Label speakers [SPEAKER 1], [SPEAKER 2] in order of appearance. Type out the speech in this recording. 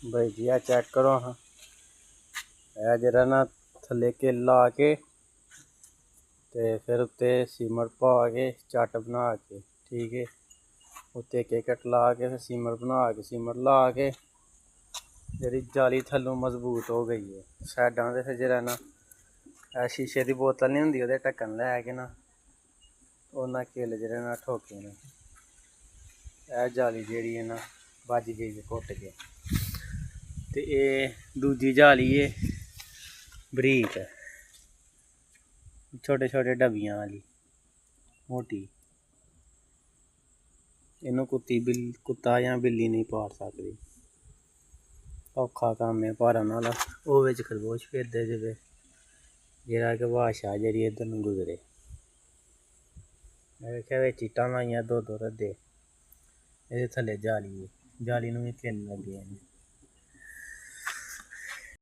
[SPEAKER 1] भाई जी आ चेक करो हाँ, यह जरा ना थले किल ला के ते फिर उत्ते सीमट पा के चट बना के, ठीक है। उत्ते एक कट ला के फिर सीमट बना के, सीमट ला के जी जाली थल्लों मजबूत हो गई है। साइडां ते फिर जरा ना शीशे की बोतल नहीं होंदी, ओहदे ढक्कन लैके ना उन्हें किल जरे ना ठोके ने। यह जाली जी है ना बज गई है घुट के। तो ये दूजी जाली है बरीक, छोटे छोटे डबियां वाली मोटी, इनू कुत्ता या बिल्ली नहीं पाड़ सकती। औखा काम है भारन वाला। वो बिच खरगोश फिरदे जे जेह्ड़ा कि भाशा जी इधर नूं गुजरे। मैं वेख्या बिच इट्टां लाइयां दो रद्दे, इहदे थल्ले जाली है, जाली नूं भी किल लगे ने।